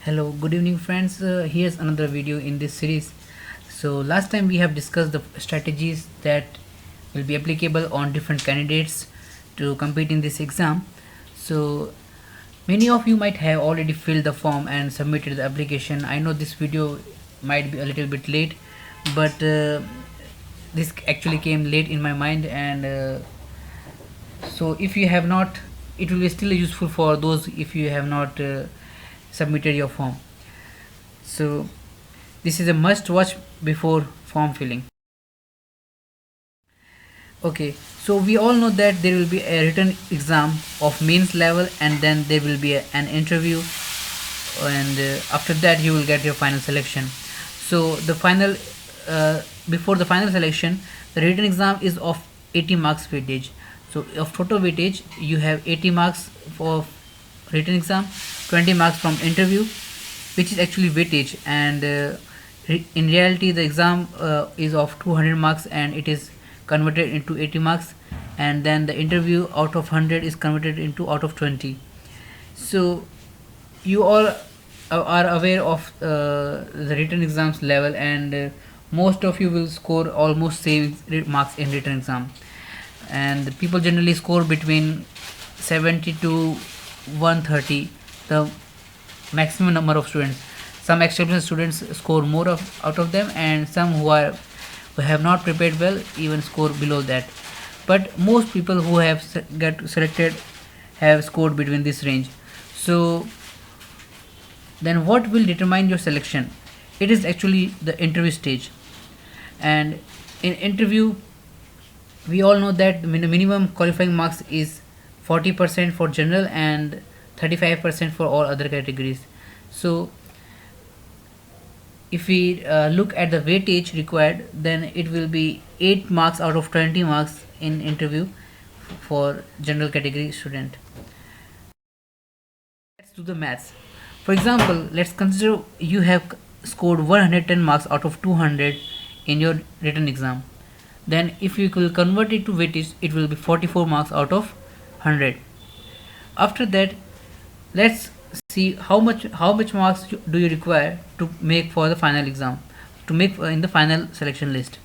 Hello, good evening, friends. Here's another video in this series. So, last time we have discussed the strategies that will be applicable on different candidates to compete in this exam. So, many of you might have already filled the form and submitted the application. I know this video might be a little bit late, but this actually came late in my mind, and so if you have not, it will be still useful for those if you have not submitted your form. So this is a must watch before form filling. Okay, so we all know that there will be a written exam of mains level, and then there will be an interview, and after that you will get your final selection. So the final before the final selection, the written exam is of 80 marks weightage. So of total weightage, you have 80 marks for written exam, 20 marks from interview, which is actually weightage, and in reality the exam is of 200 marks and it is converted into 80 marks, and then the interview out of 100 is converted into out of 20. So you all are aware of the written exams level, and most of you will score almost same marks in written exam, and people generally score between 70 to 130, the maximum number of students. Some exceptional students score more out of them, and some who have not prepared well even score below that, but most people who have get selected have scored between this range. So then what will determine your selection? It is actually the interview stage, and in interview we all know that the minimum qualifying marks is 40% for general and 35% for all other categories. So if we look at the weightage required, then it will be 8 marks out of 20 marks in interview for general category student. Let's do the maths. For example, let's consider you have scored 110 marks out of 200 in your written exam. Then if you will convert it to weightage, it will be 44 marks out of 100. After that, let's see how much marks do you require to make for the final exam, to make in the final selection list.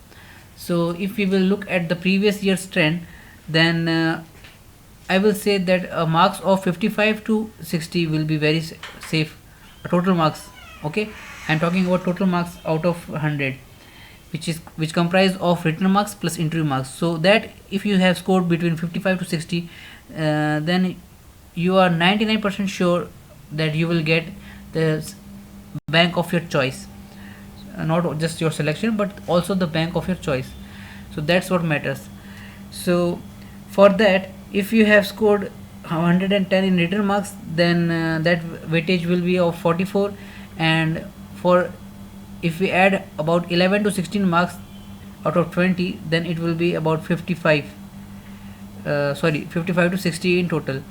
So if we will look at the previous year's trend, then I will say that marks of 55 to 60 will be very safe. Total marks, okay, I'm talking about total marks out of 100, which comprise of written marks plus interview marks. So that if you have scored between 55 to 60, then you are 99% sure that you will get the bank of your choice, not just your selection but also the bank of your choice. So that's what matters. So for that, if you have scored 110 in written marks, then that weightage will be of 44, and for if we add about 11 to 16 marks out of 20, then it will be about 55, 55 to 60 in total.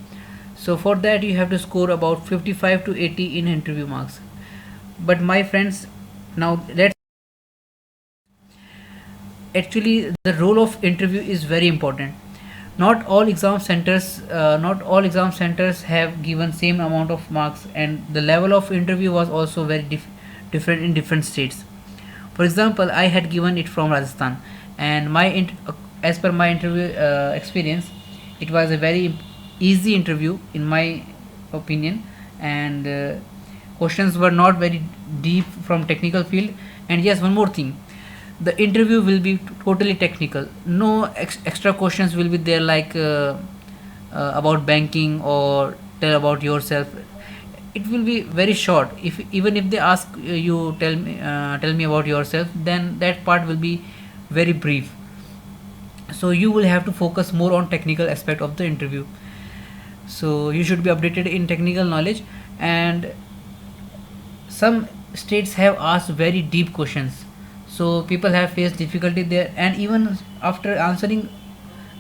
So for that you have to score about 55 to 80 in interview marks. But my friends, now let's actually the role of interview is very important. Not all exam centers have given same amount of marks, and the level of interview was also very different in different states. For example, I had given it from Rajasthan, and as per my interview experience, it was a very easy interview in my opinion, and questions were not very deep from technical field. And yes, one more thing, the interview will be totally technical. No extra questions will be there, like about banking or tell about yourself. It will be very short. If even if they ask you tell me about yourself, then that part will be very brief. So you will have to focus more on technical aspect of the interview. So you should be updated in technical knowledge, and some states have asked very deep questions, so people have faced difficulty there, and even after answering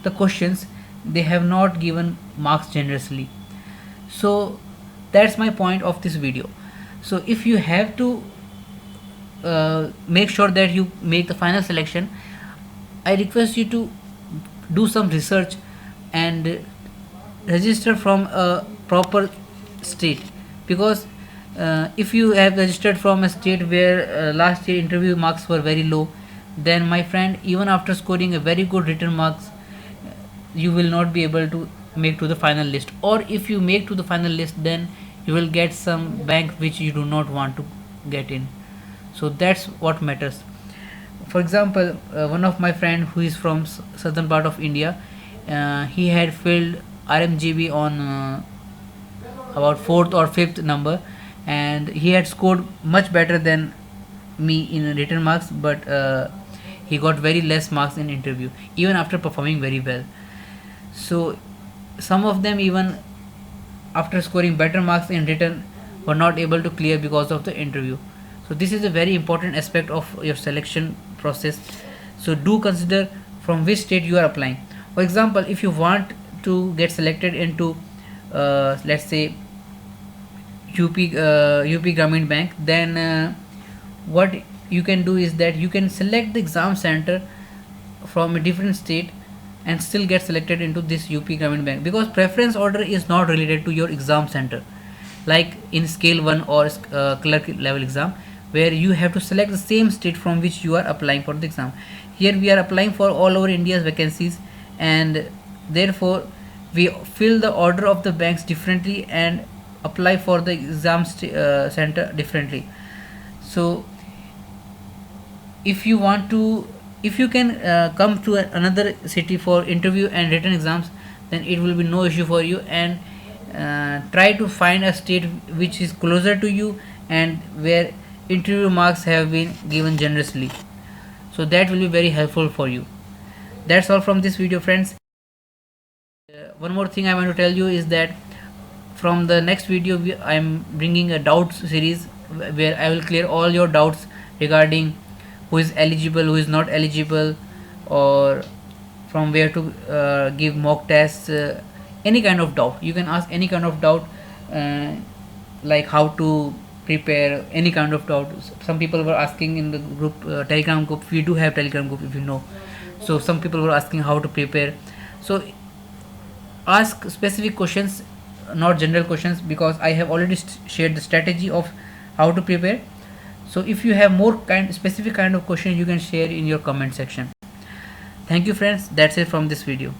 the questions, they have not given marks generously. So that's my point of this video. So if you have to make sure that you make the final selection, I request you to do some research and register from a proper state, because If you have registered from a state where last year interview marks were very low, then my friend, even after scoring a very good written marks, you will not be able to make to the final list. Or if you make to the final list, then you will get some bank which you do not want to get in. So that's what matters. For example, one of my friend who is from southern part of India, he had filled RMGB on about fourth or fifth number, and he had scored much better than me in written marks, but he got very less marks in interview even after performing very well. So some of them, even after scoring better marks in written, were not able to clear because of the interview. So this is a very important aspect of your selection process. So do consider from which state you are applying. For example, if you want to get selected into let's say UP Grameen Bank, then what you can do is that you can select the exam center from a different state and still get selected into this UP Grameen Bank, because preference order is not related to your exam center like in scale 1 or clerk level exam, where you have to select the same state from which you are applying for the exam. Here we are applying for all over India's vacancies, and therefore we fill the order of the banks differently and apply for the exam center differently. So if you want to, if you can come to another city for interview and written exams, then it will be no issue for you. And try to find a state which is closer to you and where interview marks have been given generously. So that will be very helpful for you. That's all from this video, friends. One more thing I want to tell you is that from the next video I am bringing a doubts series where I will clear all your doubts regarding who is eligible, who is not eligible, or from where to give mock tests. Any kind of doubt you can ask, any kind of doubt, like how to prepare, any kind of doubt. Some people were asking in the group, Telegram group. We do have Telegram group, if you know. So some people were asking how to prepare. So ask specific questions, not general questions, because I have already shared the strategy of how to prepare. So if you have more specific kind of question, you can share in your comment section. Thank you, friends. That's it from this video.